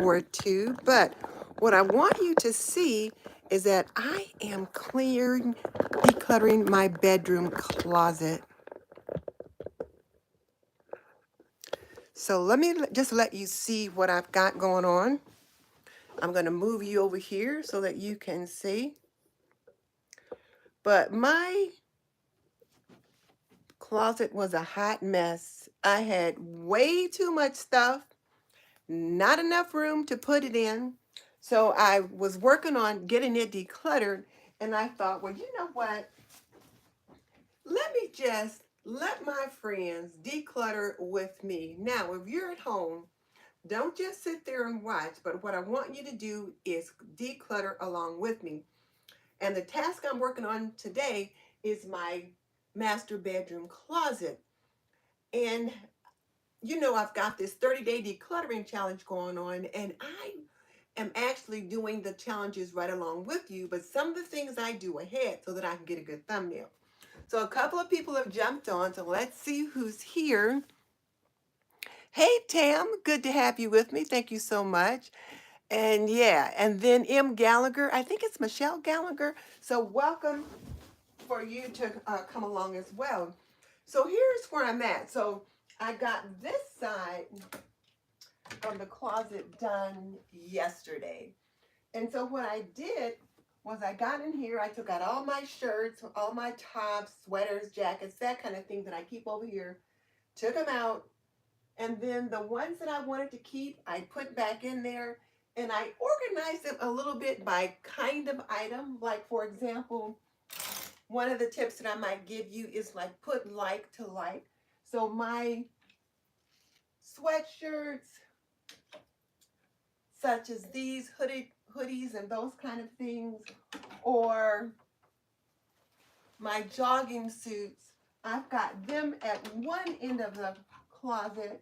or two, but what I want you to see is that I am decluttering my bedroom closet. So let me just let you see what I've got going on. I'm going to move you over here so that you can see. But my closet was a hot mess. I had way too much stuff, not enough room to put it in. So I was working on getting it decluttered, and I thought, well, you know what? Let me just let my friends declutter with me. Now, if you're at home, don't just sit there and watch, but what I want you to do is declutter along with me. And the task I'm working on today is my master bedroom closet. And I've got this 30-day decluttering challenge going on, and I am actually doing the challenges right along with you, but some of the things I do ahead so that I can get a good thumbnail. So a couple of people have jumped on, so let's see who's here. Hey, Tam, good to have you with me. Thank you so much. And yeah, and then M. Gallagher, I think it's Michelle Gallagher. So welcome for you to come along as well. So here's where I'm at. So I got this side of the closet done yesterday. And so what I did was I got in here, I took out all my shirts, all my tops, sweaters, jackets, that kind of thing that I keep over here, took them out, and then the ones that I wanted to keep, I put back in there, and I organized them a little bit by kind of item. Like, for example, one of the tips that I might give you is like put like to like. So my sweatshirts, such as these hoodies and those kind of things, or my jogging suits, I've got them at one end of the closet.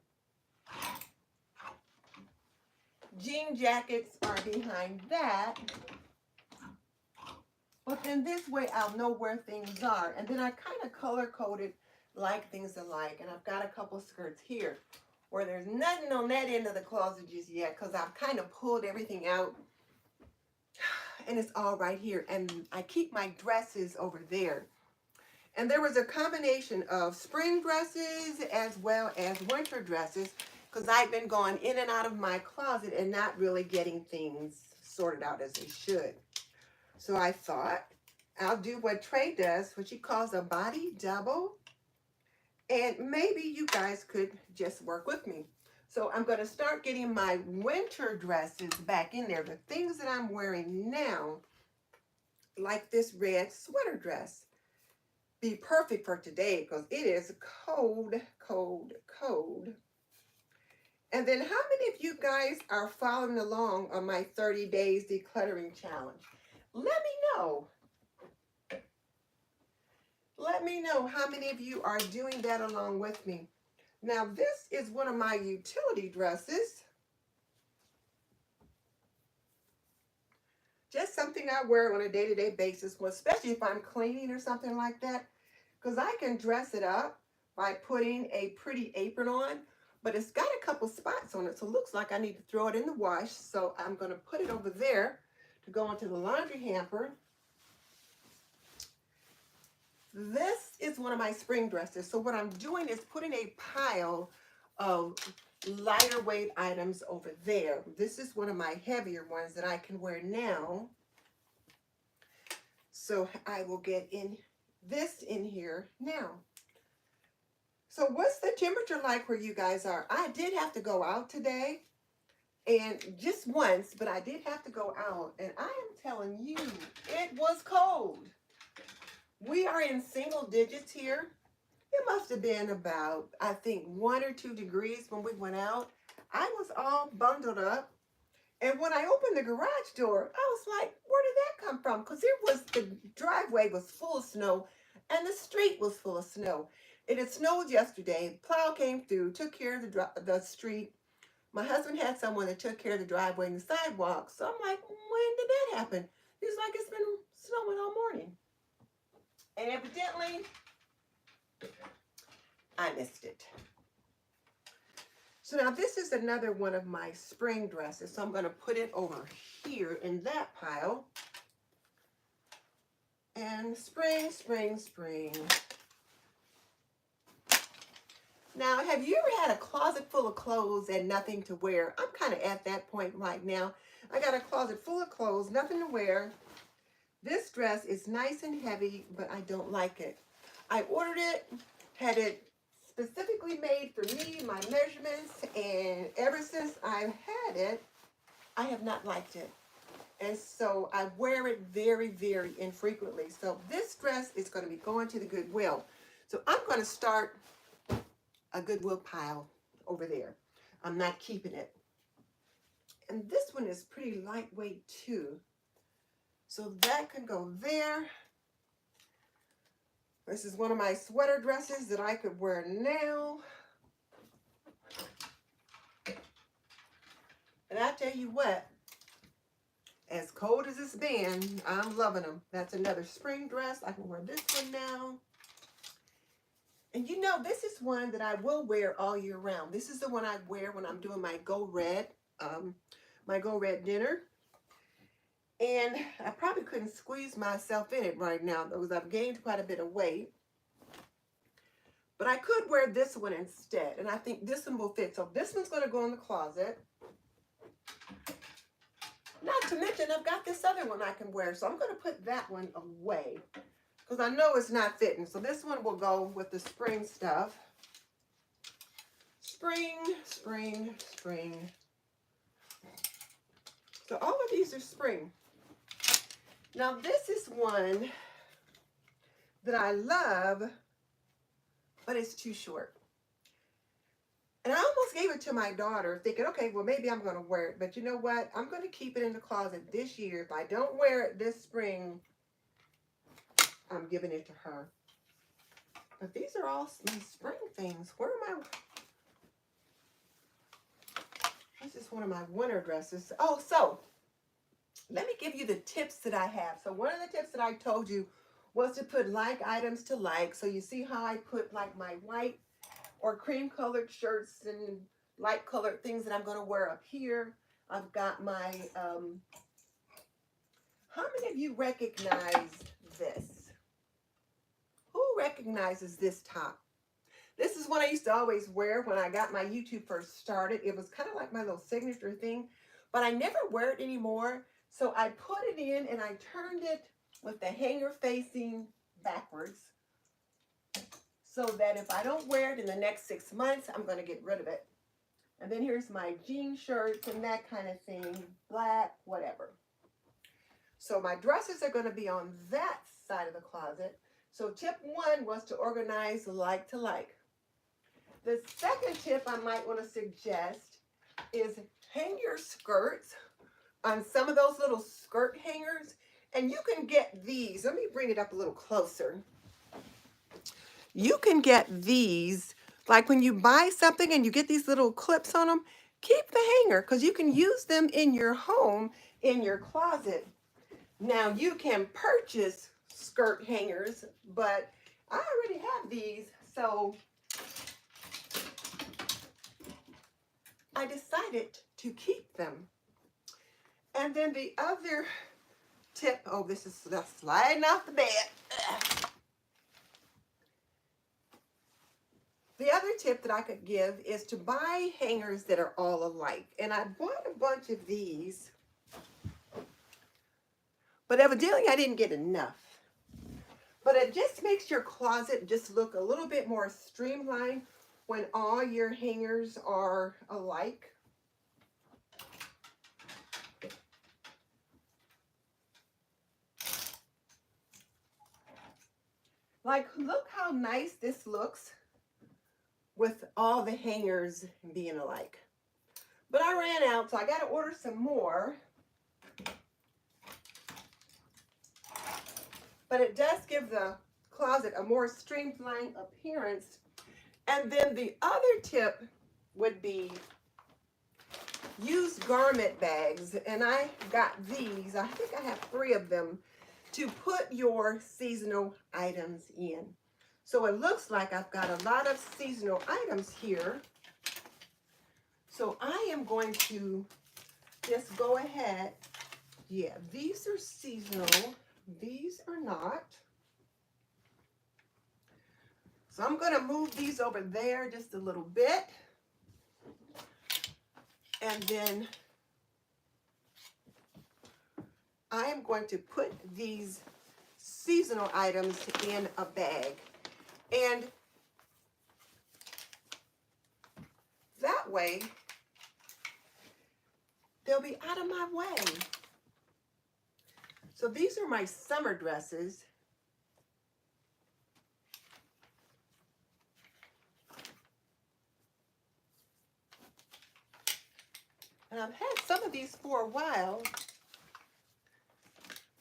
Jean jackets are behind that. But then this way I'll know where things are. And then I kind of color coded like things alike. And I've got a couple skirts here where there's nothing on that end of the closet just yet because I've kind of pulled everything out. And it's all right here. And I keep my dresses over there. And there was a combination of spring dresses as well as winter dresses because I've been going in and out of my closet and not really getting things sorted out as they should. So I thought I'll do what Trey does, what she calls a body double. And maybe you guys could just work with me. So I'm going to start getting my winter dresses back in there. The things that I'm wearing now, like this red sweater dress, be perfect for today because it is cold, cold, cold. And then how many of you guys are following along on my 30 days decluttering challenge? Let me know. Let me know how many of you are doing that along with me. Now, this is one of my utility dresses. Just something I wear on a day-to-day basis, especially if I'm cleaning or something like that, because I can dress it up by putting a pretty apron on, but it's got a couple spots on it, so it looks like I need to throw it in the wash. So I'm going to put it over there to go into the laundry hamper. This is one of my spring dresses. So what I'm doing is putting a pile of lighter weight items over there. This is one of my heavier ones that I can wear now. So I will get in this in here now. So what's the temperature like where you guys are? I did have to go out today, and just once, but I did have to go out, and I am telling you, it was cold. We are in single digits here. It must have been about, I think, 1 or 2 degrees when we went out. I was all bundled up. And when I opened the garage door, I was like, where did that come from? Because the driveway was full of snow and the street was full of snow. It had snowed yesterday. Plow came through, took care of the street. My husband had someone that took care of the driveway and the sidewalk. So I'm like, when did that happen? He's like, it's been snowing all morning. And evidently, I missed it. So now this is another one of my spring dresses. So I'm going to put it over here in that pile. And spring, spring, spring. Now, have you ever had a closet full of clothes and nothing to wear? I'm kind of at that point right now. I got a closet full of clothes, nothing to wear. This dress is nice and heavy, but I don't like it. I ordered it, had it specifically made for me, my measurements, and ever since I've had it, I have not liked it. And so I wear it very, very infrequently. So this dress is going to be going to the Goodwill. So I'm going to start a Goodwill pile over there. I'm not keeping it. And this one is pretty lightweight too. So that can go there. This is one of my sweater dresses that I could wear now. And I tell you what, as cold as it's been, I'm loving them. That's another spring dress. I can wear this one now. And you know, this is one that I will wear all year round. This is the one I wear when I'm doing my Go Red dinner. And I probably couldn't squeeze myself in it right now because I've gained quite a bit of weight. But I could wear this one instead. And I think this one will fit. So this one's going to go in the closet. Not to mention, I've got this other one I can wear. So I'm going to put that one away because I know it's not fitting. So this one will go with the spring stuff. Spring, spring, spring. So all of these are spring. Now this is one that I love, but it's too short. And I almost gave it to my daughter thinking, okay, well, maybe I'm going to wear it. But you know what? I'm going to keep it in the closet this year. If I don't wear it this spring, I'm giving it to her. But these are all my spring things. Where am I? This is one of my winter dresses. Oh, so let me give you the tips that I have. So one of the tips that I told you was to put like items to like. So you see how I put like my white or cream colored shirts and light colored things that I'm going to wear up here. I've got my, how many of you recognize this? Who recognizes this top? This is one I used to always wear when I got my YouTube first started. It was kind of like my little signature thing, but I never wear it anymore. So I put it in and I turned it with the hanger facing backwards, so that if I don't wear it in the next 6 months, I'm going to get rid of it. And then here's my jean shirts and that kind of thing, black, whatever. So my dresses are going to be on that side of the closet. So tip one was to organize like to like. The second tip I might want to suggest is hang your skirts on some of those little skirt hangers. And you can get these. Let me bring it up a little closer. You can get these, like when you buy something and you get these little clips on them, keep the hanger because you can use them in your home, in your closet. Now you can purchase skirt hangers, but I already have these, so I decided to keep them. And then the other tip, oh, this is sliding off the bed. Ugh. The other tip that I could give is to buy hangers that are all alike. And I bought a bunch of these, but evidently I didn't get enough. But it just makes your closet just look a little bit more streamlined when all your hangers are alike. Like, look how nice this looks with all the hangers being alike. But I ran out, so I got to order some more. But it does give the closet a more streamlined appearance. And then the other tip would be use garment bags. And I got these, I think I have 3 of them, to put your seasonal items in. So it looks like I've got a lot of seasonal items here. So I am going to just go ahead. Yeah, these are seasonal. These are not. So I'm going to move these over there just a little bit. And then I am going to put these seasonal items in a bag. And that way, they'll be out of my way. So these are my summer dresses. And I've had some of these for a while,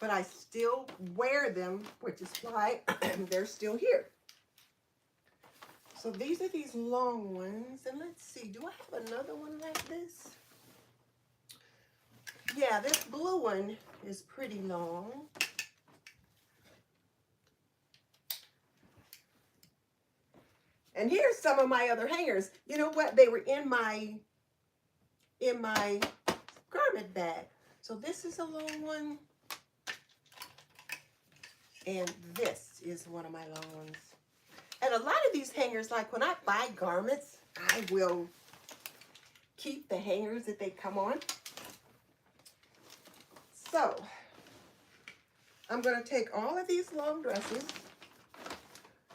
but I still wear them, which is why they're still here. So these are these long ones. And let's see, do I have another one like this? Yeah, this blue one is pretty long. And here's some of my other hangers. You know what? They were in my garment bag. So this is a long one. And this is one of my long ones. And a lot of these hangers, like when I buy garments, I will keep the hangers that they come on. So I'm going to take all of these long dresses.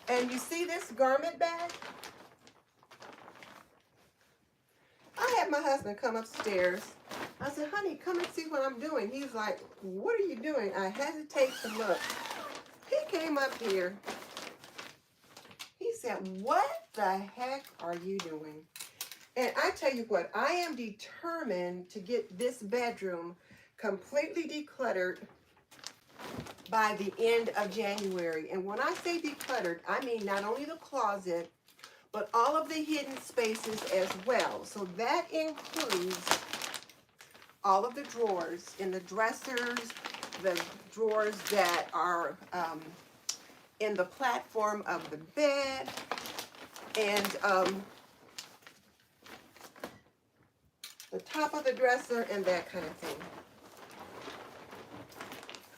And you see this garment bag? I had my husband come upstairs. I said, honey, come and see what I'm doing. He's like, what are you doing? I hesitate to look. He came up here. He said, what the heck are you doing? And I tell you what, I am determined to get this bedroom completely decluttered by the end of January. And when I say decluttered, I mean not only the closet, but all of the hidden spaces as well. So that includes all of the drawers in the dressers, the drawers that are in the platform of the bed, and the top of the dresser and that kind of thing.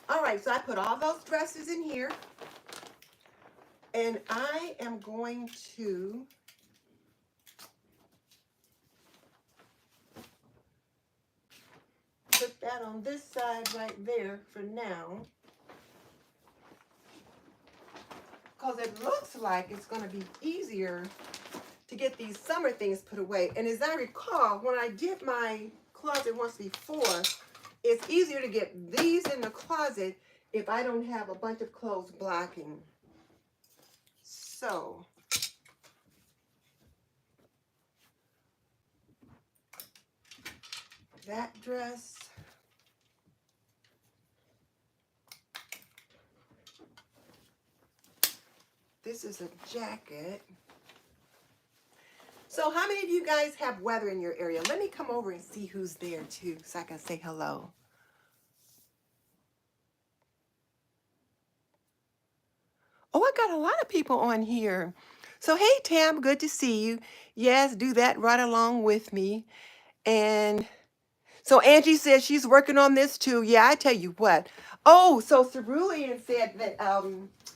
All right, so I put all those dresses in here, and I am going to put that on this side right there for now, because it looks like it's going to be easier to get these summer things put away. And as I recall, when I did my closet once before, it's easier to get these in the closet if I don't have a bunch of clothes blocking. So that dress. This is a jacket. So how many of you guys have weather in your area? Let me come over and see who's there too, so I can say hello. Oh, I got a lot of people on here. So hey, Tam, good to see you. Yes, do that right along with me. And so Angie says she's working on this too. Yeah, I tell you what. Oh, so Cerulean said that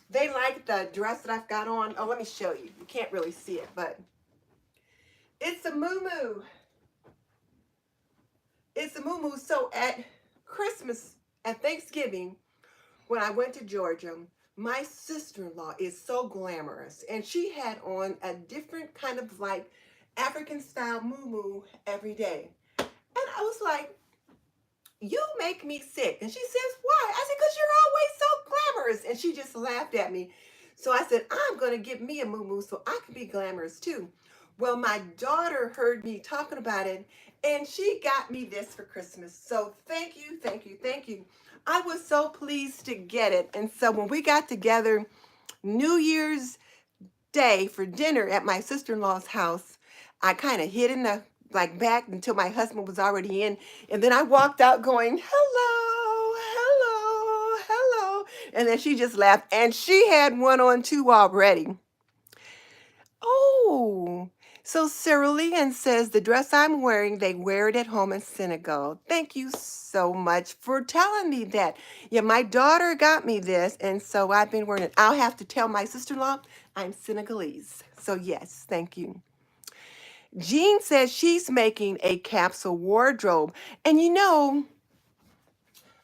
they like the dress that I've got on. Oh, let me show you. You can't really see it, but it's a muumuu. It's a muumuu. So at Christmas, at Thanksgiving, when I went to Georgia, my sister-in-law is so glamorous, and she had on a different kind of like African style muumuu every day. And I was like, you make me sick. And she says, why? I said, because you're always so glamorous. And she just laughed at me. So I said, I'm going to get me a muumuu so I can be glamorous too. Well, my daughter heard me talking about it, and she got me this for Christmas. So thank you, thank you, thank you. I was so pleased to get it. And so when we got together New Year's Day for dinner at my sister-in-law's house, I kind of hid in the back until my husband was already in. And then I walked out going, hello, hello, hello. And then she just laughed. And she had one on too already. Oh, So Cerulean says the dress I'm wearing, they wear it at home in Senegal. Thank you so much for telling me that. Yeah, my daughter got me this, and so I've been wearing it. I'll have to tell my sister-in-law I'm Senegalese. So yes, thank you. Jean says she's making a capsule wardrobe. And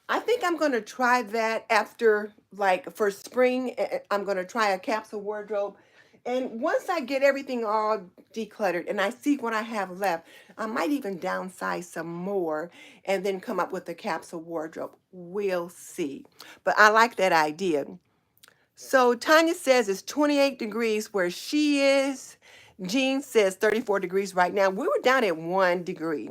I think I'm going to try that after, like, for spring. I'm going to try a capsule wardrobe. And once I get everything all decluttered and I see what I have left, I might even downsize some more and then come up with a capsule wardrobe. We'll see. But I like that idea. So Tanya says it's 28 degrees where she is. Jean says 34 degrees right now. We were down at 1 degree.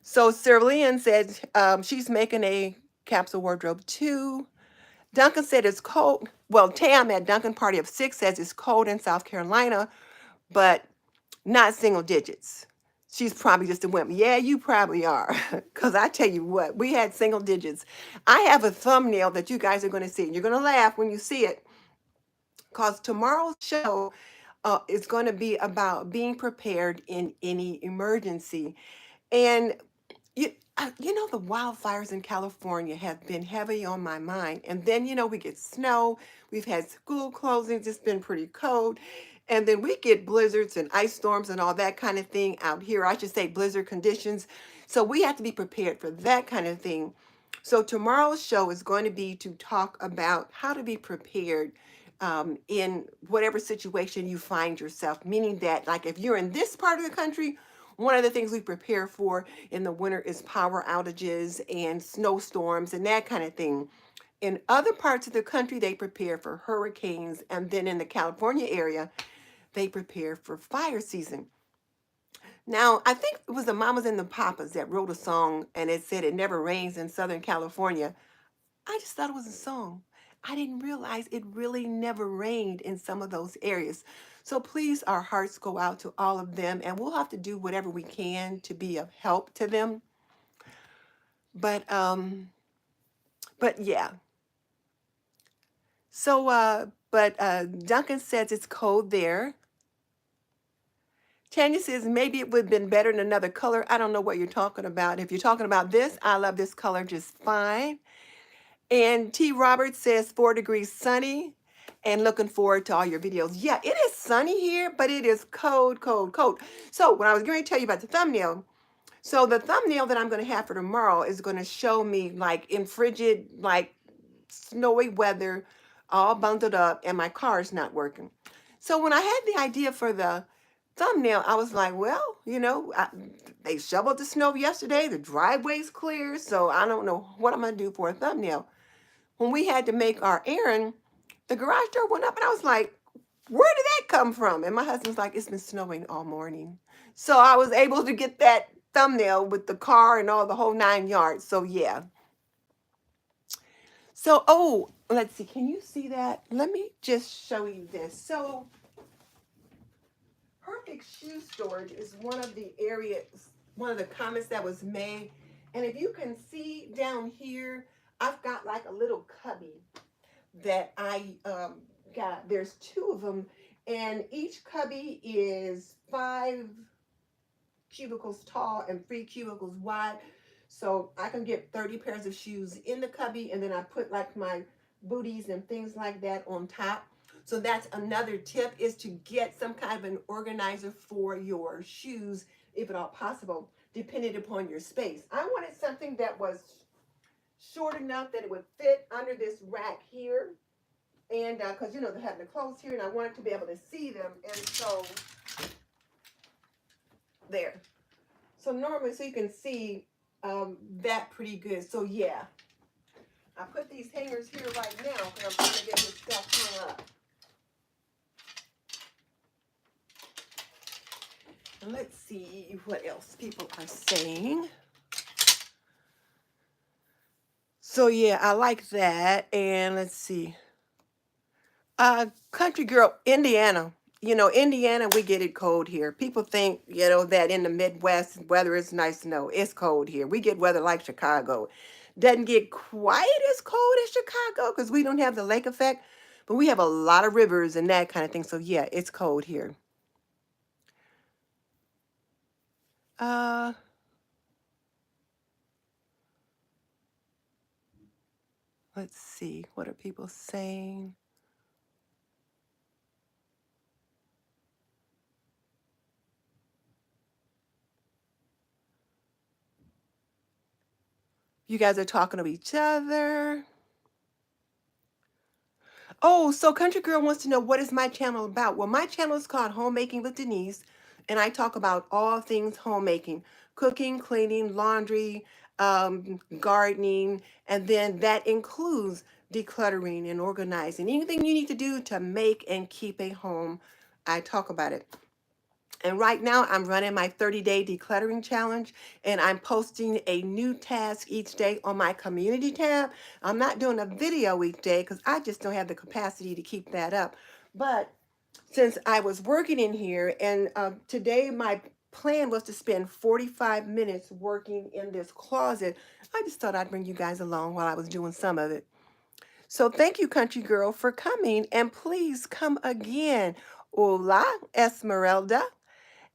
So Cerulean said she's making a capsule wardrobe too. Duncan said it's cold. Well, Tam at Duncan Party of Six says it's cold in South Carolina, but not single digits. She's probably just a wimp. Yeah, you probably are. Because I tell you what, we had single digits. I have a thumbnail that you guys are going to see. You're going to laugh when you see it. Because tomorrow's show is going to be about being prepared in any emergency. And the wildfires in California have been heavy on my mind. And then, we get snow. We've had school closings. It's been pretty cold. And then we get blizzards and ice storms and all that kind of thing out here. I should say blizzard conditions. So we have to be prepared for that kind of thing. So tomorrow's show is going to be to talk about how to be prepared in whatever situation you find yourself. Meaning that, like, if you're in this part of the country, one of the things we prepare for in the winter is power outages and snowstorms and that kind of thing. In other parts of the country, they prepare for hurricanes. And then in the California area, they prepare for fire season. Now, I think it was the Mamas and the Papas that wrote a song and it said it never rains in Southern California. I just thought it was a song. I didn't realize it really never rained in some of those areas. So please, our hearts go out to all of them, and we'll have to do whatever we can to be of help to them. But yeah. So Duncan says it's cold there. Tanya says maybe it would have been better in another color. I don't know what you're talking about. If you're talking about this, I love this color just fine. And T. Roberts says 4 degrees sunny and looking forward to all your videos. Yeah, it is sunny here, but it is cold, cold, cold. So when I was going to tell you about the thumbnail, so the thumbnail that I'm going to have for tomorrow is going to show me like in frigid, like snowy weather, all bundled up, and my car is not working. So when I had the idea for the thumbnail, I was like, well, they shoveled the snow yesterday. The driveway's clear, so I don't know what I'm going to do for a thumbnail. When we had to make our errand, the garage door went up, and I was like, where did that come from? And my husband's like, it's been snowing all morning. So I was able to get that thumbnail with the car and all the whole 9 yards. So yeah. So, oh, let's see. Can you see that? Let me just show you this. So, perfect shoe storage is one of the areas, one of the comments that was made. And if you can see down here, I've got like a little cubby that I got. There's 2 of them, and each cubby is 5 cubicles tall and 3 cubicles wide. So I can get 30 pairs of shoes in the cubby, and then I put like my booties and things like that on top. So that's another tip, is to get some kind of an organizer for your shoes, if at all possible, depending upon your space. I wanted something that was short enough that it would fit under this rack here. And because, they have the clothes here, and I wanted to be able to see them. And so, there. So normally, so you can see that pretty good. So yeah, I put these hangers here right now because I'm trying to get this stuff hung up. And let's see what else people are saying. So yeah, I like that. And let's see. Country girl, Indiana. Indiana, we get it cold here. People think, that in the Midwest, weather is nice. No, it's cold here. We get weather like Chicago. Doesn't get quite as cold as Chicago because we don't have the lake effect, but we have a lot of rivers and that kind of thing. So yeah, it's cold here. Uh, let's see. What are people saying? You guys are talking to each other. Oh, so Country Girl wants to know, what is my channel about? Well, my channel is called Homemaking with Denise, and I talk about all things homemaking: cooking, cleaning, laundry, gardening, and then that includes decluttering and organizing. Anything you need to do to make and keep a home, I talk about it. And right now, I'm running my 30-day decluttering challenge, and I'm posting a new task each day on my community tab. I'm not doing a video each day because I just don't have the capacity to keep that up. But since I was working in here, and today my plan was to spend 45 minutes working in this closet, I just thought I'd bring you guys along while I was doing some of it. So thank you, Country Girl, for coming, and please come again. Hola, Esmeralda.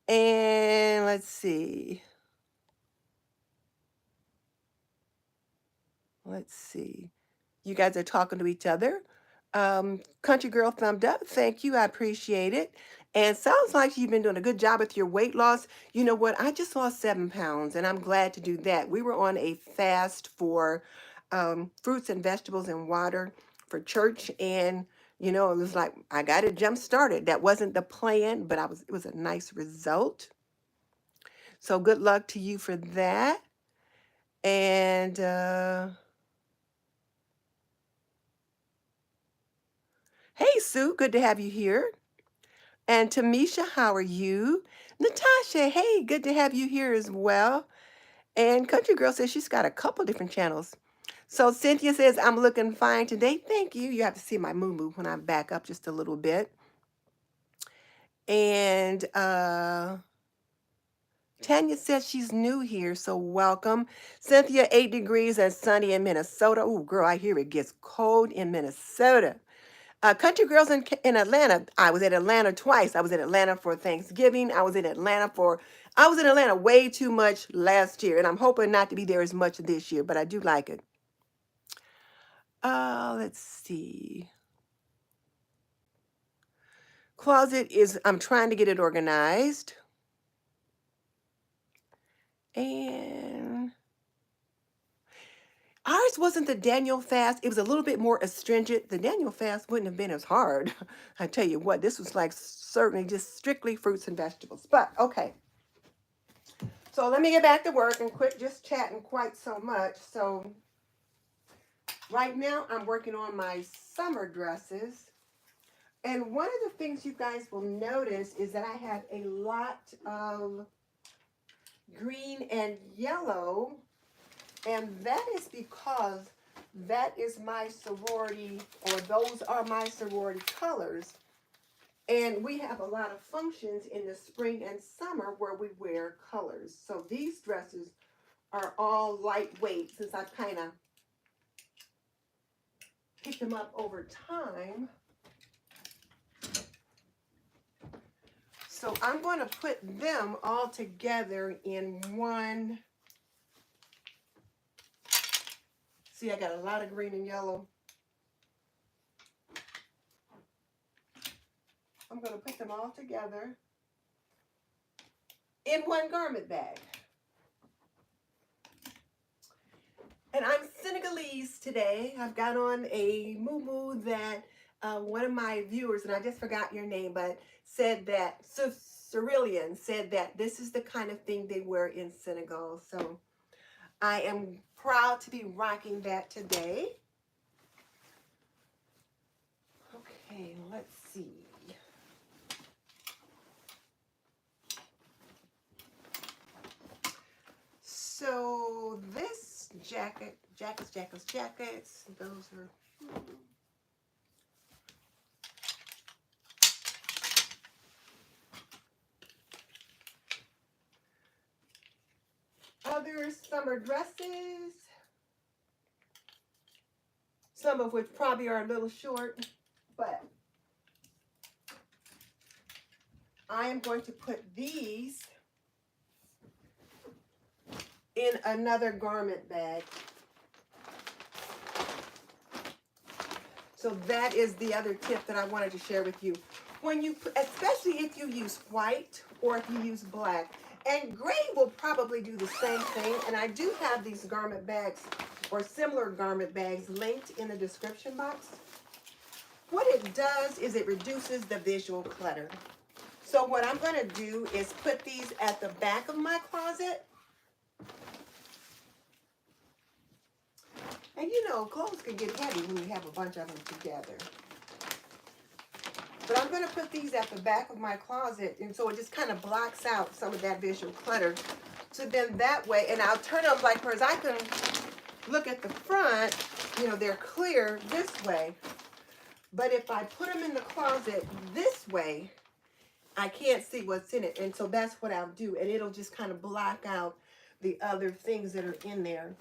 And let's see. Let's see. You guys are talking to each other. Country Girl thumbed up. Thank you. I appreciate it. And sounds like you've been doing a good job with your weight loss. You know what? I just lost 7 pounds, and I'm glad to do that. We were on a fast for fruits and vegetables and water for church, and it was like I got it jump started. That wasn't the plan, but it was a nice result. So good luck to you for that. And hey, Sue, good to have you here. And Tamisha, how are you? Natasha, hey, good to have you here as well. And Country Girl says she's got a couple different channels. So Cynthia says, I'm looking fine today. Thank you. You have to see my moo-moo when I back up just a little bit. And Tanya says she's new here, so welcome. Cynthia, 8 degrees and sunny in Minnesota. Oh, girl, I hear it gets cold in Minnesota. Country Girls in Atlanta. I was at Atlanta twice. I was in Atlanta for Thanksgiving. I was in Atlanta way too much last year, and I'm hoping not to be there as much this year, but I do like it. Let's see. Closet I'm trying to get it organized. And ours wasn't the Daniel fast. It was a little bit more astringent. The Daniel fast wouldn't have been as hard. I tell you what, this was like certainly just strictly fruits and vegetables. But okay. So let me get back to work and quit just chatting quite so much. So right now I'm working on my summer dresses. And one of the things you guys will notice is that I have a lot of green and yellow. And that is because that is my sorority, or those are my sorority colors. And we have a lot of functions in the spring and summer where we wear colors. So these dresses are all lightweight since I've kind of picked them up over time. So I'm going to put them all together in one. See, I got a lot of green and yellow. I'm going to put them all together in one garment bag. And I'm Senegalese today. I've got on a moo-moo that one of my viewers, and I just forgot your name, but said that, Cerulean said that this is the kind of thing they wear in Senegal. So I am proud to be rocking that today. Okay, let's see. So this jackets, those are other summer dresses, some of which probably are a little short, but I am going to put these in another garment bag. So that is the other tip that I wanted to share with you. When you, especially if you use white or if you use black, and gray will probably do the same thing. And I do have these garment bags or similar garment bags linked in the description box. What it does is it reduces the visual clutter. So what I'm going to do is put these at the back of my closet. And you know, clothes can get heavy when you have a bunch of them together. But I'm going to put these at the back of my closet, and so it just kind of blocks out some of that visual clutter. So then that way, and I'll turn them like, whereas I can look at the front, you know, they're clear this way. But if I put them in the closet this way, I can't see what's in it. And so that's what I'll do. And it'll just kind of block out the other things that are in there.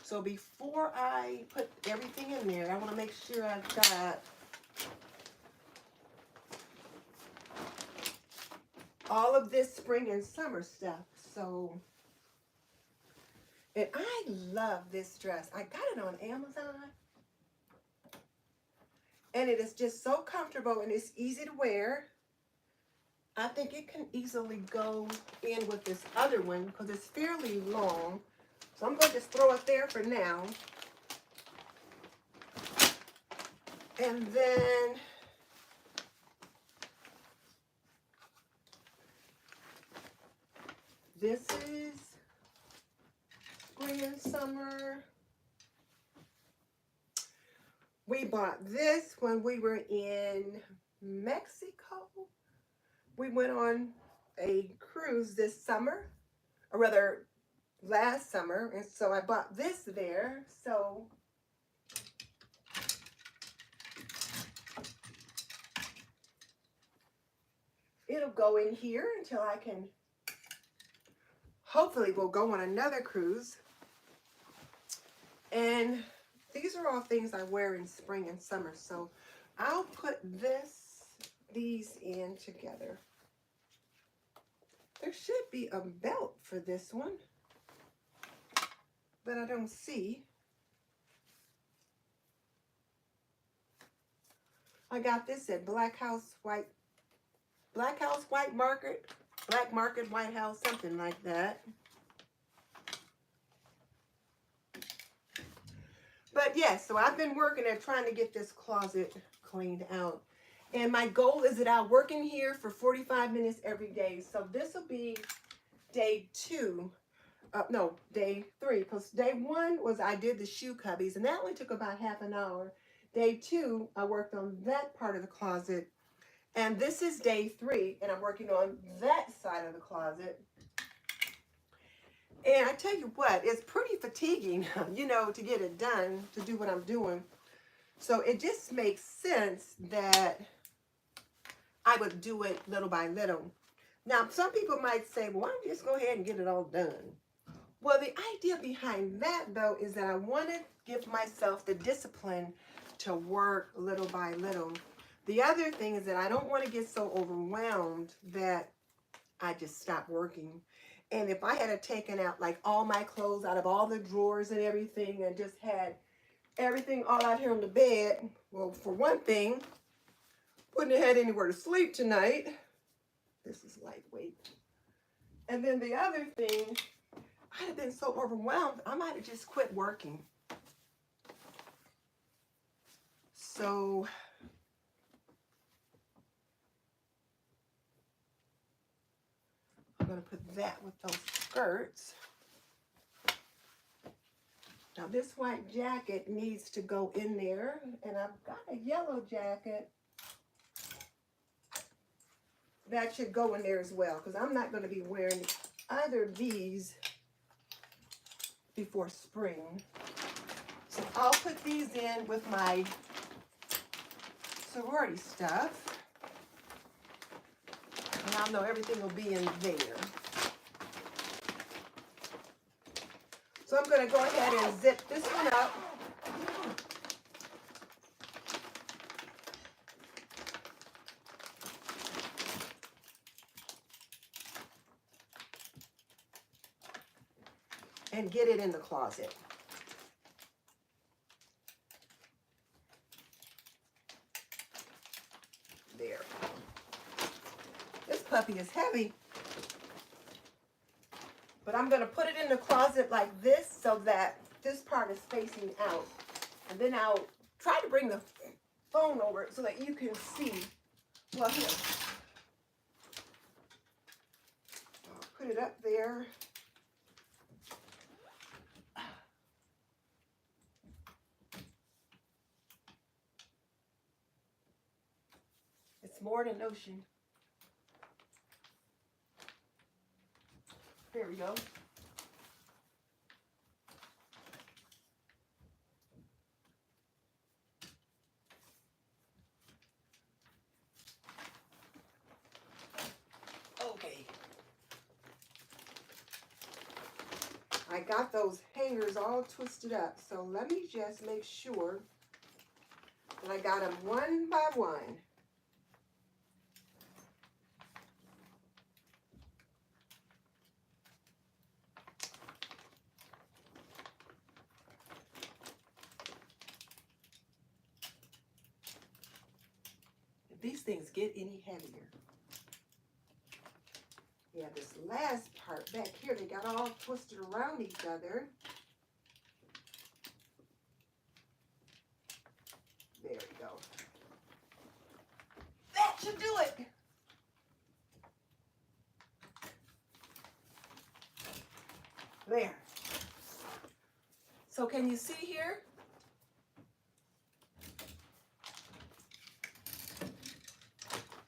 So before I put everything in there, I want to make sure I've got all of this spring and summer stuff. So, and I love this dress. I got it on Amazon. And it is just so comfortable and it's easy to wear. I think it can easily go in with this other one because it's fairly long. So I'm going to just throw it there for now. And then this is spring and summer. We bought this when we were in Mexico. We went on a cruise this summer, or rather last summer, and so I bought this there. So it'll go in here until I can, hopefully we'll go on another cruise. And these are all things I wear in spring and summer. So I'll put these in together. There should be a belt for this one, but I don't see. I got this at Black House White Market, Black Market White House, something like that. But yes, so I've been working at trying to get this closet cleaned out. And my goal is that I'll work in here for 45 minutes every day. So this will be day 2. No, day 3. Because day 1 was I did the shoe cubbies, and that only took about half an hour. Day 2, I worked on that part of the closet. And this is day 3, and I'm working on that side of the closet. And I tell you what, it's pretty fatiguing, you know, to get it done, to do what I'm doing. So it just makes sense that I would do it little by little. Now, some people might say, well, why don't you just go ahead and get it all done? Well, the idea behind that, though, is that I want to give myself the discipline to work little by little. The other thing is that I don't want to get so overwhelmed that I just stop working. And if I had taken out like all my clothes out of all the drawers and everything and just had everything all out here on the bed, well, for one thing, wouldn't have had anywhere to sleep tonight. This is lightweight. And then the other thing, I'd have been so overwhelmed, I might have just quit working. So I'm going to put that with those skirts. Now this white jacket needs to go in there, and I've got a yellow jacket that should go in there as well, because I'm not going to be wearing either of these before spring. So I'll put these in with my sorority stuff. And I'll know everything will be in there. So I'm going to go ahead and zip this one up. and get it in the closet. There. This puppy is heavy, but I'm going to put it in the closet like this so that this part is facing out. And then I'll try to bring the phone over so that you can see. Well, here. I'll put it up there. It's more than ocean. There we go. Okay. I got those hangers all twisted up, so let me just make sure that I got them one by one. If these things get any heavier. Yeah, this last part back here, they got all twisted around each other. There we go. That should do it. There. So can you see here?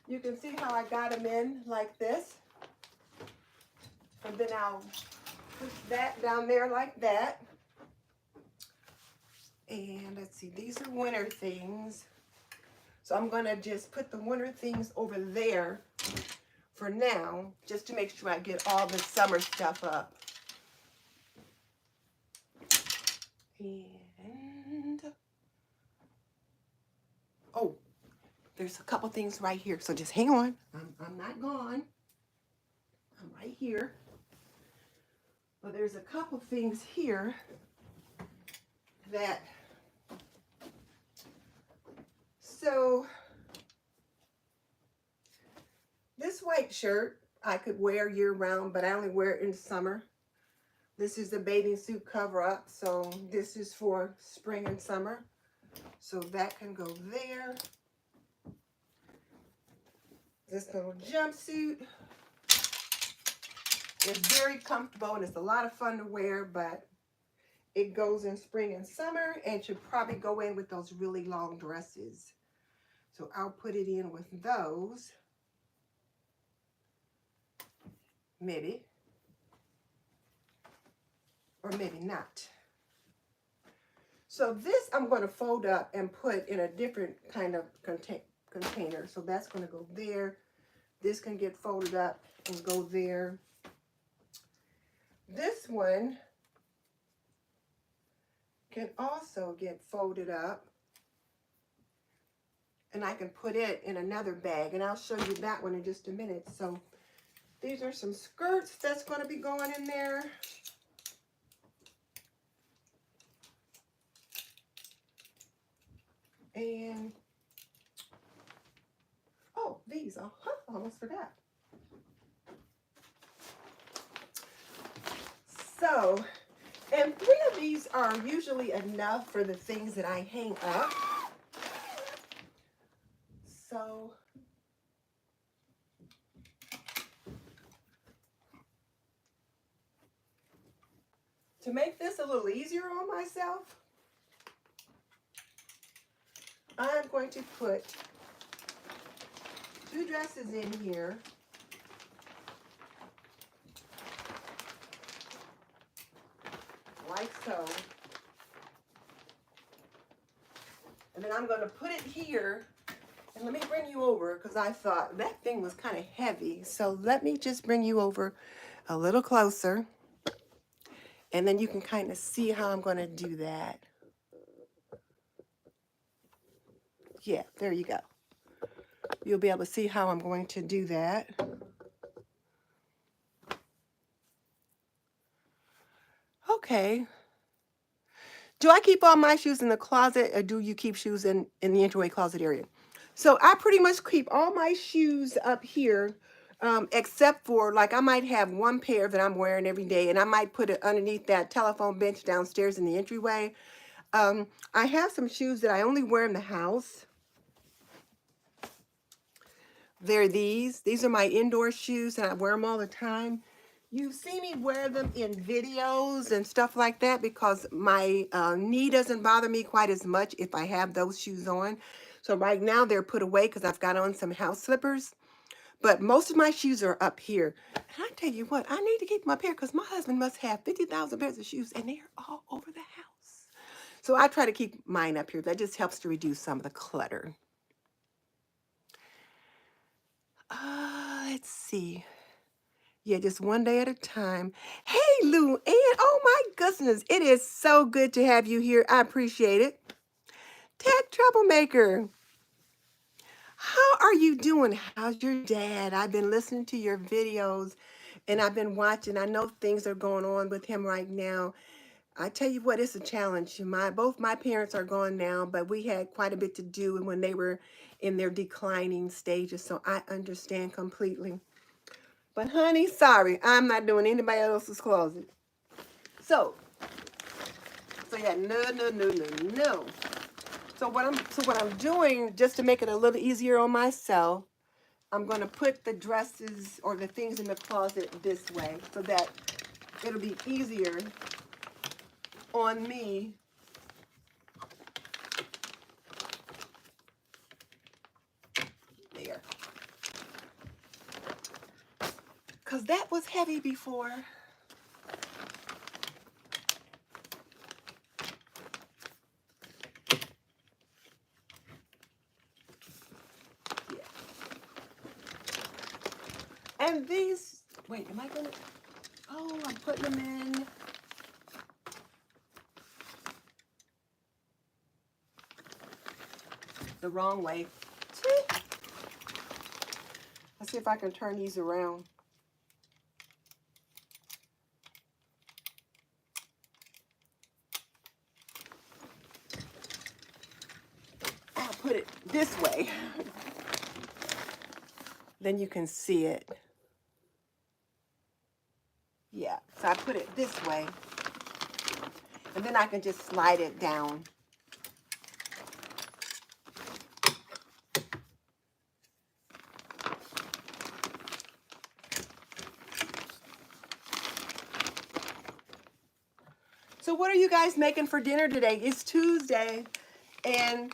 You can see how I got them in like this. And then I'll put that down there like that. And let's see, these are winter things. So I'm gonna just put the winter things over there for now, just to make sure I get all the summer stuff up. And, oh, there's a couple things right here. So just hang on, I'm not gone. I'm right here. But there's a couple things here that, so this white shirt I could wear year round, but I only wear it in summer. This is the bathing suit cover up, so this is for spring and summer. So that can go there. This little jumpsuit is very comfortable and it's a lot of fun to wear, but it goes in spring and summer and should probably go in with those really long dresses. So I'll put it in with those. Maybe. Or maybe not. So this I'm going to fold up and put in a different kind of container. So that's going to go there. This can get folded up and go there. This one can also get folded up. And I can put it in another bag. And I'll show you that one in just a minute. So these are some skirts that's going to be going in there. And, oh, these, I almost forgot. So, and 3 of these are usually enough for the things that I hang up. So, to make this a little easier on myself, I'm going to put 2 dresses in here. Like so. And then I'm going to put it here. And let me bring you over because I thought that thing was kind of heavy. So let me just bring you over a little closer. And then you can kind of see how I'm going to do that. Yeah, there you go. You'll be able to see how I'm going to do that. Okay. Do I keep all my shoes in the closet, or do you keep shoes in the entryway closet area? So I pretty much keep all my shoes up here, except for, like, I might have one pair that I'm wearing every day, and I might put it underneath that telephone bench downstairs in the entryway. I have some shoes that I only wear in the house. They're these. These are my indoor shoes, and I wear them all the time. You see me wear them in videos and stuff like that because my knee doesn't bother me quite as much if I have those shoes on. So right now they're put away because I've got on some house slippers. But most of my shoes are up here. And I tell you what, I need to keep them up here because my husband must have 50,000 pairs of shoes and they're all over the house. So I try to keep mine up here. That just helps to reduce some of the clutter. Let's see. Yeah, just one day at a time. Hey, Lou Ann. Oh, my goodness. It is so good to have you here. I appreciate it. Tech Troublemaker. How are you doing? How's your dad? I've been listening to your videos and I've been watching. I know things are going on with him right now. I tell you what, it's a challenge. Both my parents are gone now, but we had quite a bit to do when they were in their declining stages, so I understand completely. But honey, sorry, I'm not doing anybody else's closet. So yeah, no. So what I'm doing, just to make it a little easier on myself, I'm going to put the dresses or the things in the closet this way so that it'll be easier on me. There. Because that was heavy before. Yeah. And these, wait, am I going to, oh, I'm putting them in. The wrong way. Let's see if I can turn these around. I'll put it this way. Then you can see it. Yeah, so I put it this way. And then I can just slide it down. So what are you guys making for dinner today? It's Tuesday and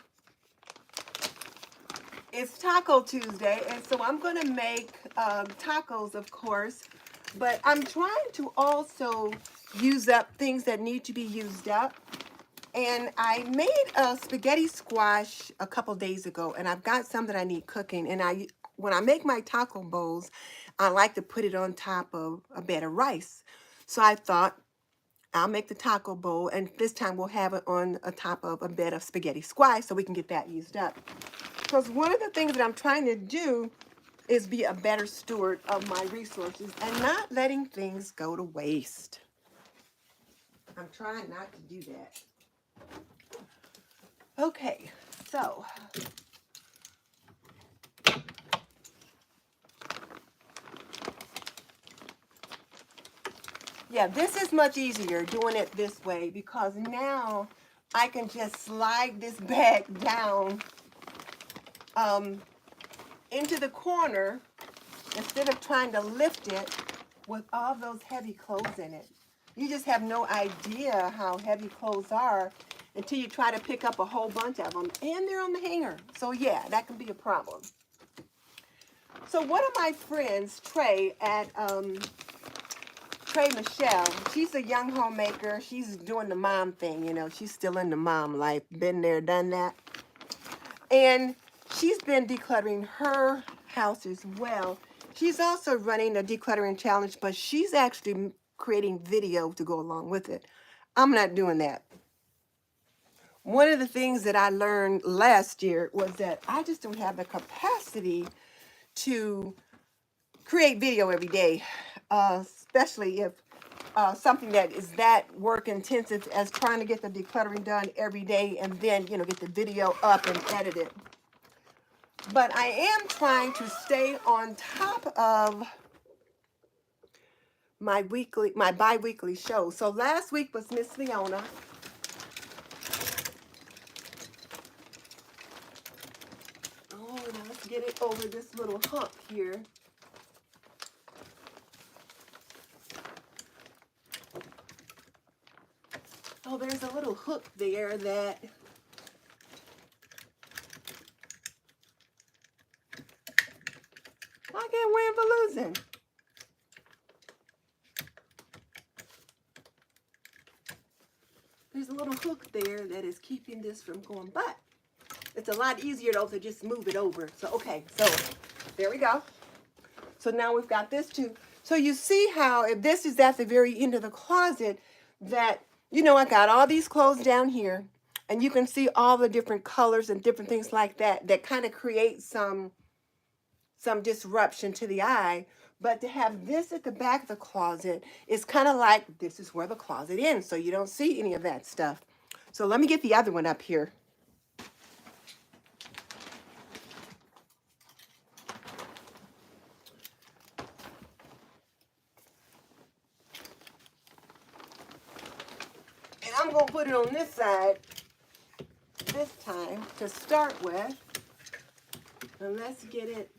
it's Taco Tuesday. And so I'm going to make tacos, of course. But I'm trying to also use up things that need to be used up. And I made a spaghetti squash a couple days ago. And I've got some that I need cooking. And when I make my taco bowls, I like to put it on top of a bed of rice. So I thought, I'll make the taco bowl, and this time we'll have it on top of a bed of spaghetti squash so we can get that used up. Because one of the things that I'm trying to do is be a better steward of my resources and not letting things go to waste. I'm trying not to do that. Okay, so yeah, this is much easier doing it this way because now I can just slide this bag down into the corner instead of trying to lift it with all those heavy clothes in it. You just have no idea how heavy clothes are until you try to pick up a whole bunch of them, and they're on the hanger. So yeah, that can be a problem. So one of my friends, Trey Michelle, she's a young homemaker. She's doing the mom thing, you know. She's still in the mom life. Been there, done that. And she's been decluttering her house as well. She's also running a decluttering challenge, but she's actually creating video to go along with it. I'm not doing that. One of the things that I learned last year was that I just don't have the capacity to create video every day, especially if something that is that work intensive as trying to get the decluttering done every day and then, you know, get the video up and edit it. But I am trying to stay on top of my bi-weekly show. So last week was Miss Fiona. Oh, now let's get it over this little hump here. Oh, there's a little hook there that I can't win for losing. There's a little hook there that is keeping this from going, but it's a lot easier though to just move it over. So, okay, so there we go. So now we've got this too. So you see how if this is at the very end of the closet that, you know, I got all these clothes down here and you can see all the different colors and different things like that that kind of create some disruption to the eye. But to have this at the back of the closet is kind of like this is where the closet ends, so you don't see any of that stuff. So let me get the other one up here. And I'm going to put it on this side this time to start with. And let's get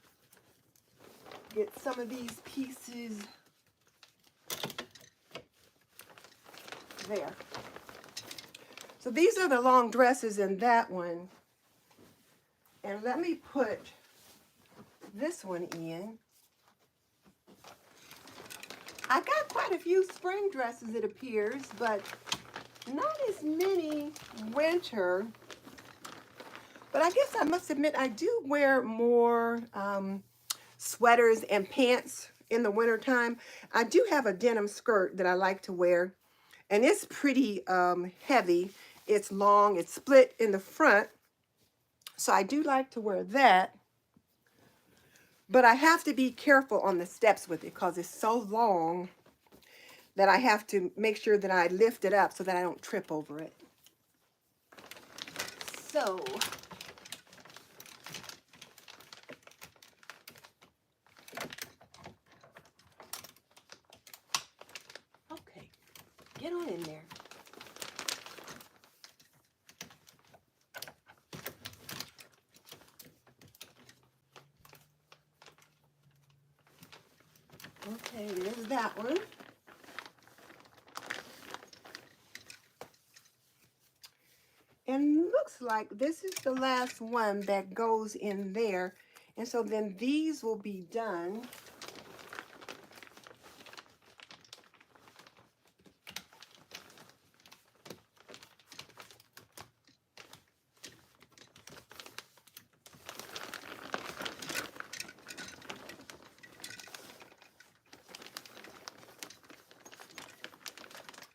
some of these pieces there. So these are the long dresses in that one. And let me put this one in. I got quite a few spring dresses, it appears, but not as many winter. But I guess I must admit I do wear more sweaters and pants in the wintertime. I do have a denim skirt that I like to wear, and it's pretty heavy. It's long, it's split in the front, so I do like to wear that. But I have to be careful on the steps with it because it's so long that I have to make sure that I lift it up so that I don't trip over it. So, okay, get on in there. Okay, there's that one. And looks like this is the last one that goes in there. And so then these will be done.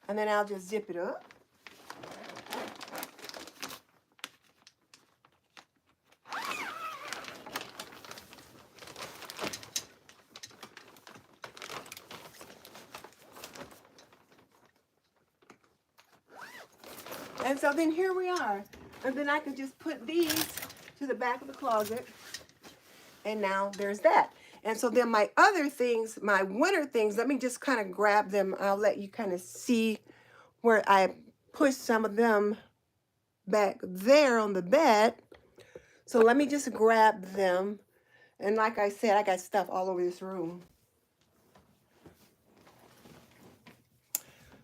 And then I'll just zip it up. And so then here we are. And then I can just put these to the back of the closet. And now there's that. And so then my other things, my winter things, let me just kind of grab them. I'll let you kind of see where I push some of them back there on the bed. So let me just grab them. And like I said, I got stuff all over this room.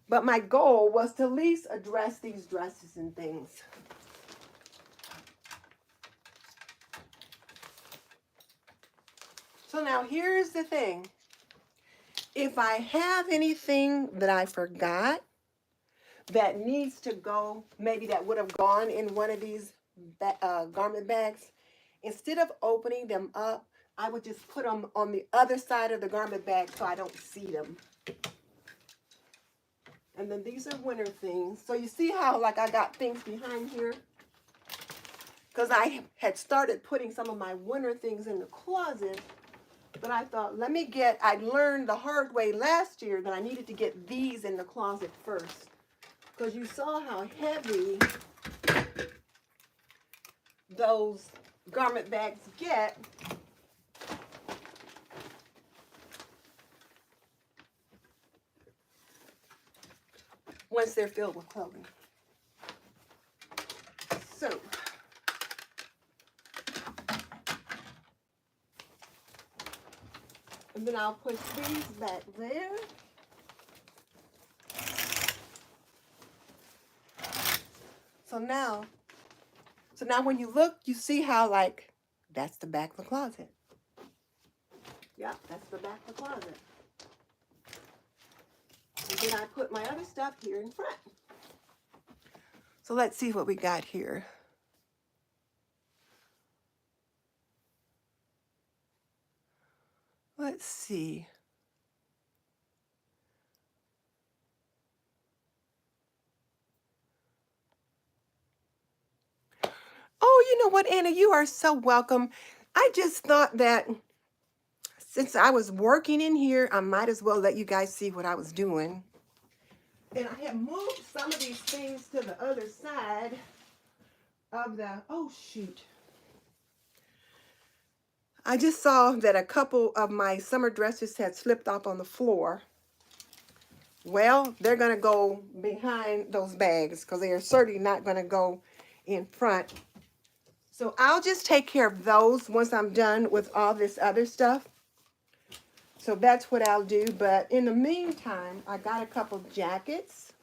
But my goal was to at least address these dresses and things. So now here's the thing. If I have anything that I forgot that needs to go, maybe that would have gone in one of these garment bags, instead of opening them up, I would just put them on the other side of the garment bag so I don't see them. And then these are winter things. So you see how like I got things behind here? Because I had started putting some of my winter things in the closet. But I thought, I learned the hard way last year that I needed to get these in the closet first. Because you saw how heavy those garment bags get once they're filled with clothing. So, and then I'll put these back there. So now when you look, you see how, like, that's the back of the closet. Yep, that's the back of the closet. And then I put my other stuff here in front. So let's see what we got here. Let's see. Oh, you know what, Anna? You are so welcome. I just thought that since I was working in here, I might as well let you guys see what I was doing. And I have moved some of these things to the other side of the, oh shoot. I just saw that a couple of my summer dresses had slipped off on the floor. Well, they're going to go behind those bags because they are certainly not going to go in front. So I'll just take care of those once I'm done with all this other stuff. So that's what I'll do. But in the meantime, I got a couple jackets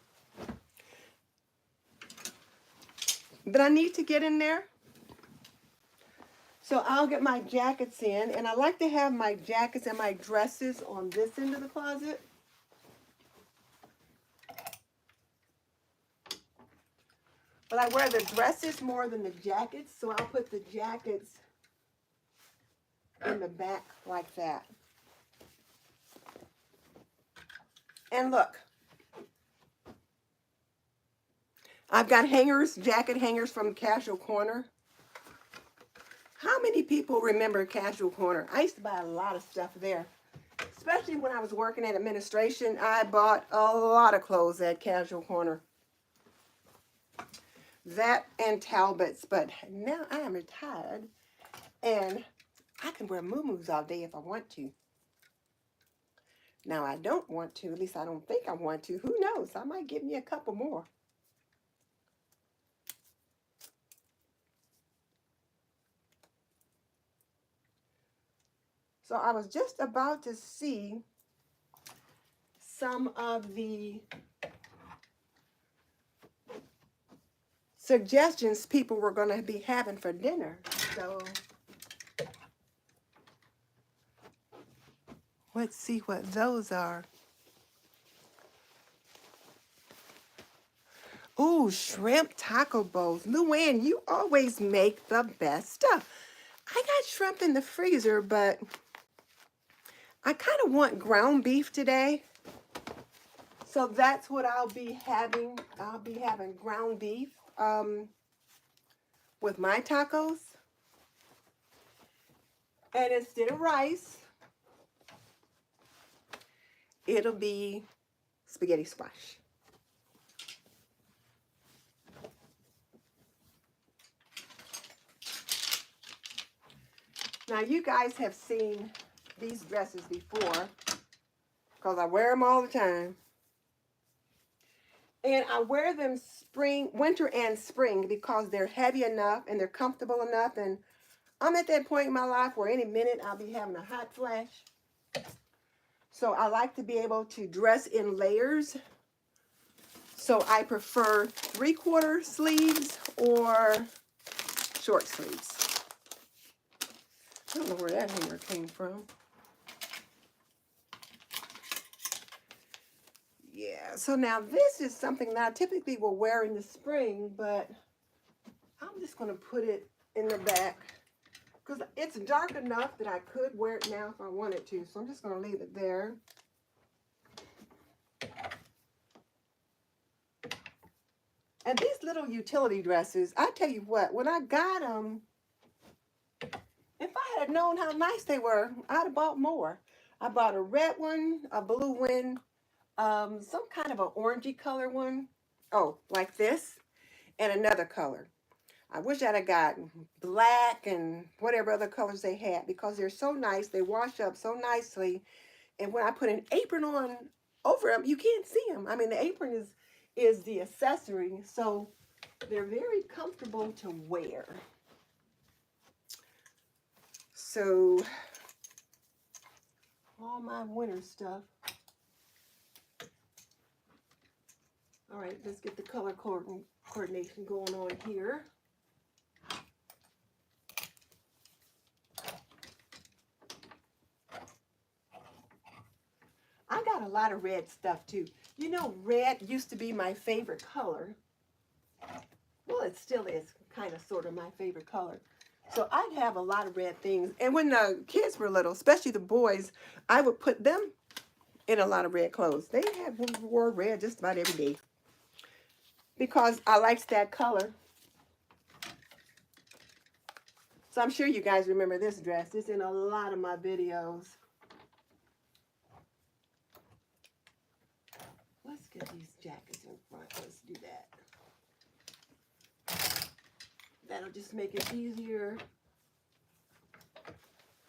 that I need to get in there. So I'll get my jackets in. And I like to have my jackets and my dresses on this end of the closet. But I wear the dresses more than the jackets. So I'll put the jackets in the back like that. And look, I've got hangers, jacket hangers from Casual Corner. How many people remember Casual Corner? I used to buy a lot of stuff there. Especially when I was working at administration, I bought a lot of clothes at Casual Corner. That and Talbot's, but now I am retired and I can wear muumuus all day if I want to. Now I don't want to, at least I don't think I want to. Who knows? I might give me a couple more. So I was just about to see some of the suggestions people were going to be having for dinner. So let's see what those are. Ooh, shrimp taco bowls. Luann, you always make the best stuff. I got shrimp in the freezer, but I kind of want ground beef today. So that's what I'll be having. I'll be having ground beef with my tacos. And instead of rice, it'll be spaghetti squash. Now you guys have seen these dresses before because I wear them all the time. And I wear them winter and spring because they're heavy enough and they're comfortable enough. And I'm at that point in my life where any minute I'll be having a hot flash. So I like to be able to dress in layers. So I prefer 3/4 sleeves or short sleeves. I don't know where that hanger came from. Yeah, so now this is something that I typically will wear in the spring, but I'm just going to put it in the back because it's dark enough that I could wear it now if I wanted to. So I'm just going to leave it there. And these little utility dresses, I tell you what, when I got them, if I had known how nice they were, I'd have bought more. I bought a red one, a blue one, some kind of an orangey color one. Oh, like this, and another color. I wish I'd have gotten black and whatever other colors they had because they're so nice. They wash up so nicely. And when I put an apron on over them, you can't see them. I mean, the apron is the accessory, so they're very comfortable to wear. So all my winter stuff. All right, let's get the color coordination going on here. I got a lot of red stuff too. You know, red used to be my favorite color. Well, it still is kind of sort of my favorite color. So I'd have a lot of red things. And when the kids were little, especially the boys, I would put them in a lot of red clothes. They wore red just about every day because I liked that color. So I'm sure you guys remember this dress. It's in a lot of my videos. Let's get these jackets in front. Let's do that. That'll just make it easier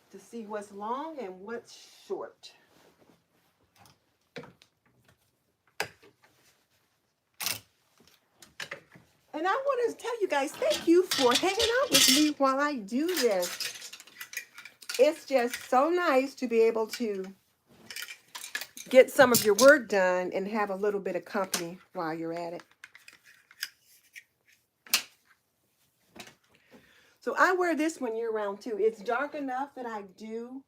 to see what's long and what's short. And I want to tell you guys, thank you for hanging out with me while I do this. It's just so nice to be able to get some of your work done and have a little bit of company while you're at it. So I wear this one year round too. It's dark enough that I do.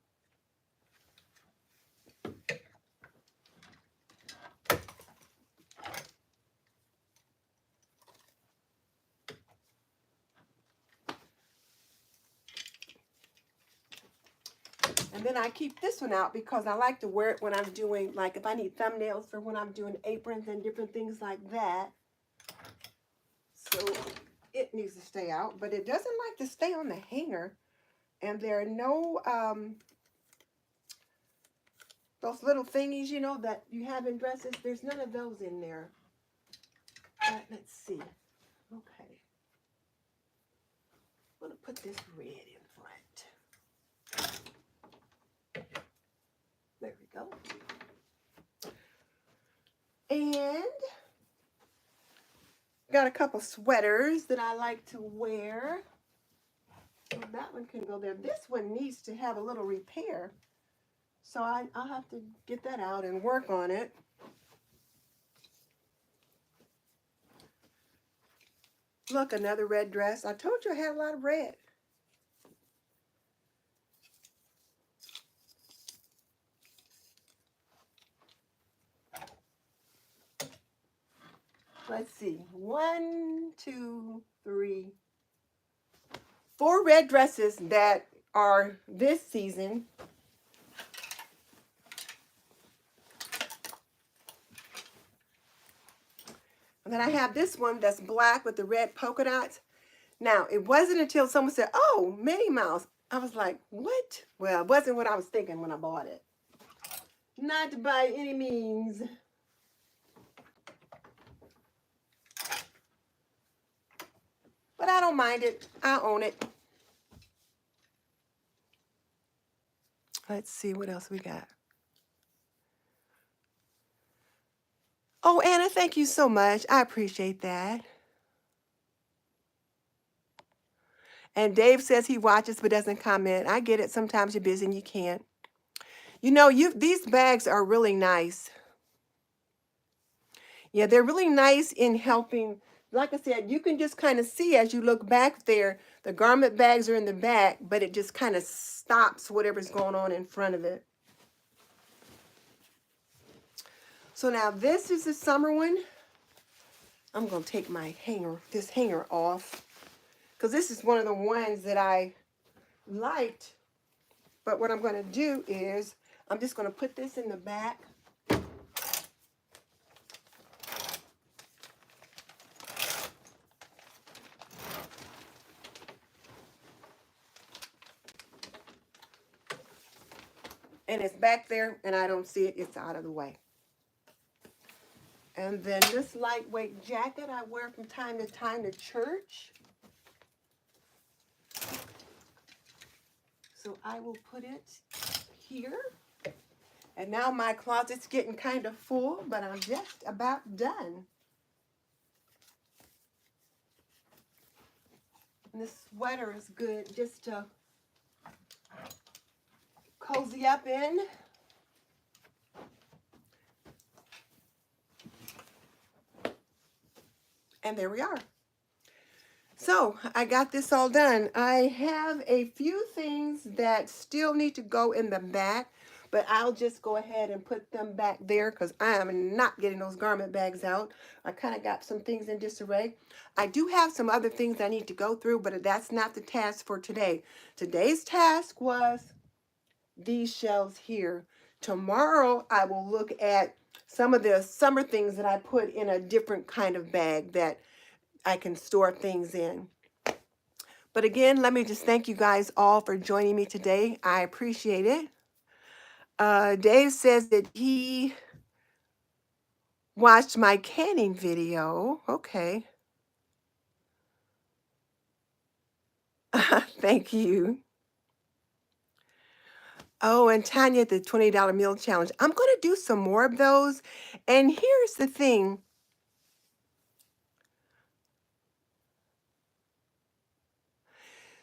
And then I keep this one out because I like to wear it when I'm doing, like if I need thumbnails for when I'm doing aprons and different things like that. So it needs to stay out, but it doesn't like to stay on the hanger. And there are no, those little thingies, you know, that you have in dresses. There's none of those in there. Let's see. Okay. I'm going to put this red in front. There we go. And got a couple sweaters that I like to wear. So that one can go there. This one needs to have a little repair. So I'll have to get that out and work on it. Look, another red dress. I told you I had a lot of red. Let's see. 1, 2, 3, 4 red dresses that are this season. And then I have this one that's black with the red polka dots. Now, it wasn't until someone said, oh, Minnie Mouse. I was like, what? Well, it wasn't what I was thinking when I bought it. Not by any means. But I don't mind it. I own it. Let's see what else we got. Oh, Anna, thank you so much. I appreciate that. And Dave says he watches but doesn't comment. I get it. Sometimes you're busy and you can't. You know, these bags are really nice. Yeah, they're really nice in helping. Like I said, you can just kind of see as you look back there, the garment bags are in the back, but it just kind of stops whatever's going on in front of it. So now this is the summer one. I'm going to take this hanger off because this is one of the ones that I liked. But what I'm going to do is I'm just going to put this in the back. and it's back there and I don't see it. It's out of the way. And then this lightweight jacket I wear from time to time to church. So I will put it here. And now my closet's getting kind of full, but I'm just about done. And this sweater is good just to cozy up in. And there we are. So I got this all done. I have a few things that still need to go in the back, but I'll just go ahead and put them back there because I am not getting those garment bags out. I kind of got some things in disarray. I do have some other things I need to go through, but that's not the task for today. Today's task was these shelves here. Tomorrow I will look at some of the summer things that I put in a different kind of bag that I can store things in. But again, let me just thank you guys all for joining me today. I appreciate it. Dave says that he watched my canning video. Okay. Thank you. Oh, and Tanya, the $20 meal challenge. I'm going to do some more of those. And here's the thing.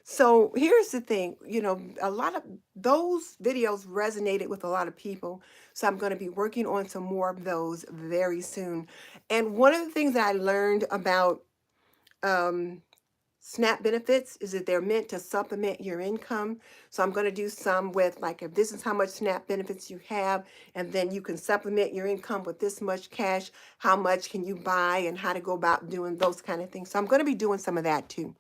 So here's the thing, a lot of those videos resonated with a lot of people. So I'm going to be working on some more of those very soon. And one of the things that I learned about SNAP benefits is that they're meant to supplement your income. So I'm going to do some with like, if this is how much SNAP benefits you have, and then you can supplement your income with this much cash, how much can you buy and how to go about doing those kind of things. So I'm going to be doing some of that too.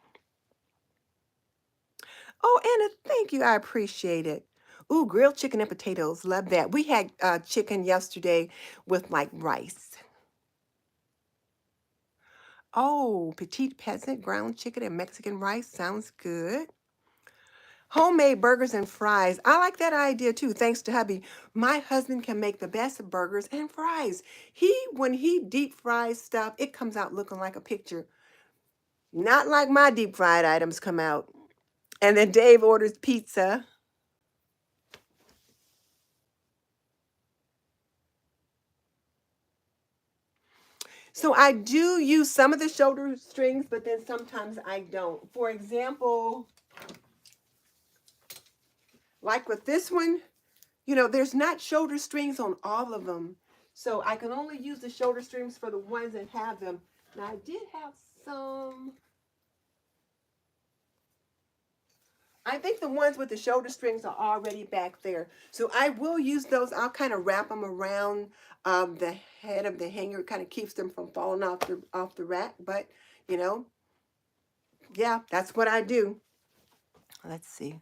Oh, Anna, thank you. I appreciate it. Ooh, grilled chicken and potatoes. Love that. We had chicken yesterday with like rice. Oh, petite peasant, ground chicken and Mexican rice. Sounds good. Homemade burgers and fries. I like that idea too, thanks to hubby. My husband can make the best burgers and fries. When he deep fries stuff, it comes out looking like a picture. Not like my deep fried items come out. And then Dave orders pizza. So I do use some of the shoulder strings, but then sometimes I don't. For example, like with this one, there's not shoulder strings on all of them. So I can only use the shoulder strings for the ones that have them. Now I did have some. I think the ones with the shoulder strings are already back there. So I will use those. I'll kind of wrap them around the head of the hanger. It kind of keeps them from falling off the rack. But, yeah, that's what I do. Let's see.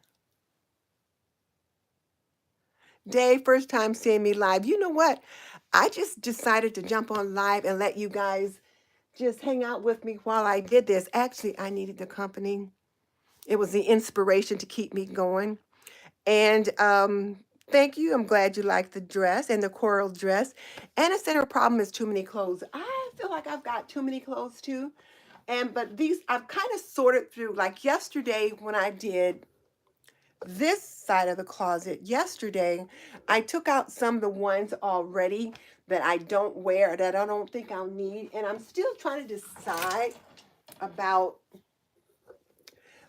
Dave, first time seeing me live. You know what? I just decided to jump on live and let you guys just hang out with me while I did this. Actually, I needed the company. It was the inspiration to keep me going. And thank you. I'm glad you liked the dress and the coral dress. Anna said her problem is too many clothes. I feel like I've got too many clothes too. But these I've kind of sorted through. Like yesterday when I did this side of the closet yesterday, I took out some of the ones already that I don't wear, that I don't think I'll need. And I'm still trying to decide about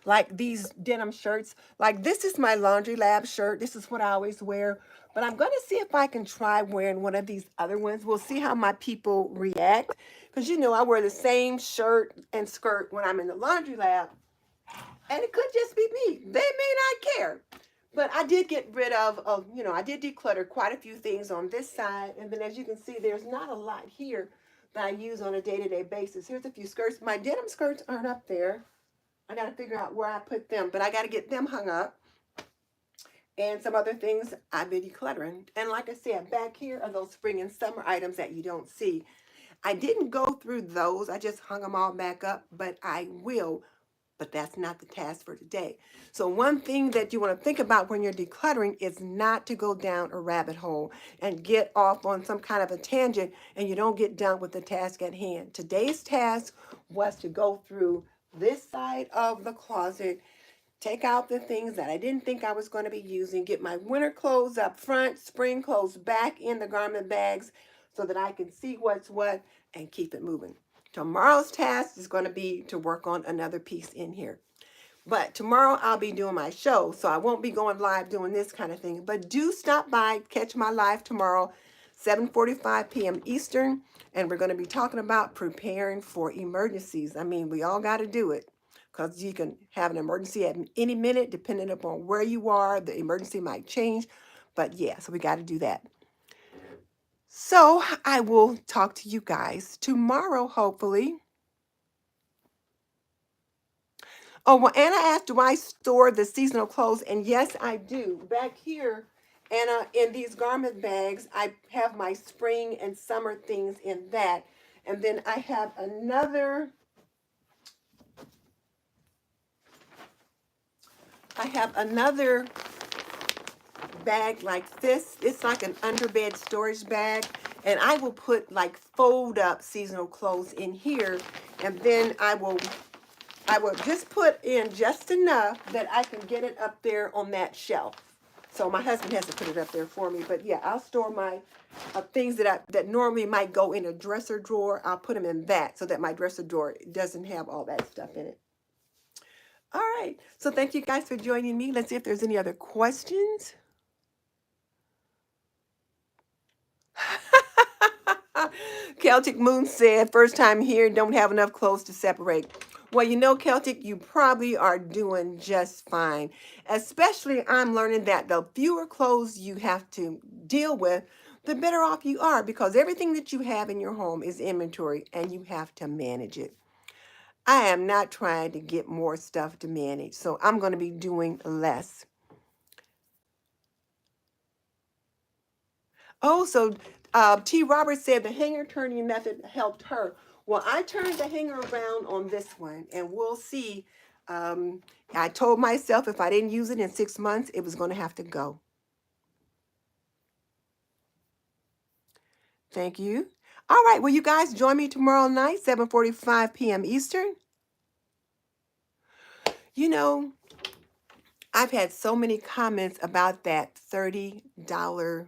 like these denim shirts. Like this is my Laundry Lab shirt. This is what I always wear. But I'm going to see if I can try wearing one of these other ones. We'll see how my people react. Because, I wear the same shirt and skirt when I'm in the Laundry Lab. And it could just be me. They may not care. But I did get rid of, I did declutter quite a few things on this side. And then as you can see, there's not a lot here that I use on a day-to-day basis. Here's a few skirts. My denim skirts aren't up there. I got to figure out where I put them. But I got to get them hung up. And some other things I've been decluttering. And like I said, back here are those spring and summer items that you don't see. I didn't go through those. I just hung them all back up. But I will. but that's not the task for today. So one thing that you want to think about when you're decluttering is not to go down a rabbit hole and get off on some kind of a tangent and you don't get done with the task at hand. Today's task was to go through this side of the closet, take out the things that I didn't think I was going to be using, get my winter clothes up front, spring clothes back in the garment bags so that I can see what's what and keep it moving. Tomorrow's task is going to be to work on another piece in here. But tomorrow I'll be doing my show, so I won't be going live doing this kind of thing. But do stop by, catch my live tomorrow, 7:45 p.m. Eastern, and we're going to be talking about preparing for emergencies. I mean, we all got to do it because you can have an emergency at any minute, depending upon where you are. The emergency might change, but yeah, so we got to do that. So I will talk to you guys tomorrow, hopefully. Oh, well, Anna asked, do I store the seasonal clothes? And yes, I do. Back here, Anna, in these garment bags, I have my spring and summer things in that. And then I have another bag like this. It's like an underbed storage bag. And I will put like fold up seasonal clothes in here. And then I will just put in just enough that I can get it up there on that shelf. So my husband has to put it up there for me. But yeah, I'll store my things that normally might go in a dresser drawer. I'll put them in that so that my dresser drawer doesn't have all that stuff in it. All right. So thank you guys for joining me. Let's see if there's any other questions. Celtic Moon said, first time here, don't have enough clothes to separate. Well, you know, Celtic, you probably are doing just fine. Especially, I'm learning that the fewer clothes you have to deal with, the better off you are because everything that you have in your home is inventory and you have to manage it. I am not trying to get more stuff to manage, so I'm going to be doing less. Oh, so T. Roberts said the hanger turning method helped her. Well, I turned the hanger around on this one, and we'll see. I told myself if I didn't use it in 6 months, it was going to have to go. Thank you. All right, well, you guys join me tomorrow night, 7:45 p.m. Eastern. You know, I've had so many comments about that $30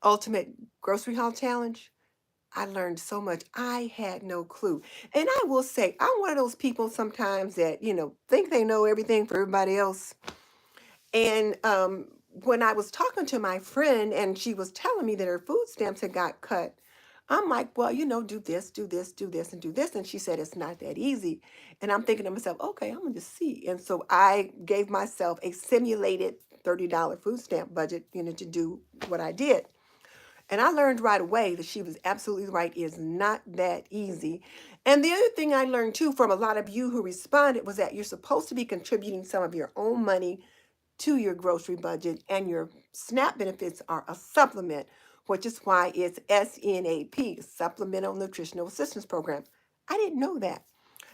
ultimate grocery haul challenge. I learned so much. I had no clue. And I will say, I'm one of those people sometimes that, think they know everything for everybody else. And when I was talking to my friend and she was telling me that her food stamps had got cut, I'm like, well, do this, do this, do this, and do this. And she said, it's not that easy. And I'm thinking to myself, okay, I'm going to see. And so I gave myself a simulated $30 food stamp budget, to do what I did. And I learned right away that she was absolutely right. It is not that easy. And the other thing I learned too from a lot of you who responded was that you're supposed to be contributing some of your own money to your grocery budget, and your SNAP benefits are a supplement, which is why it's SNAP, Supplemental Nutritional Assistance Program. I didn't know that.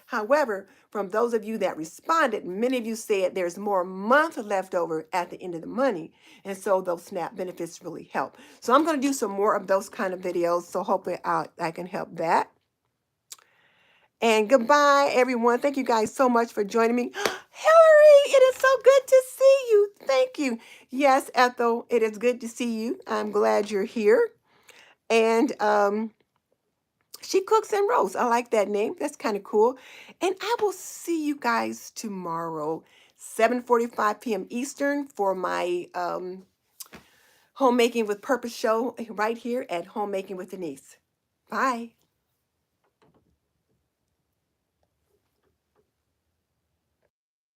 However, from those of you that responded, many of you said there's more month left over at the end of the money. And so those SNAP benefits really help. So I'm going to do some more of those kind of videos. So hopefully I can help that. And goodbye, everyone. Thank you guys so much for joining me. Hillary, it is so good to see you. Thank you. Yes, Ethel, it is good to see you. I'm glad you're here. And she cooks and roasts. I like that name. That's kind of cool. And I will see you guys tomorrow, 7:45 p.m. Eastern for my Homemaking with Purpose show right here at Homemaking with Denise. Bye.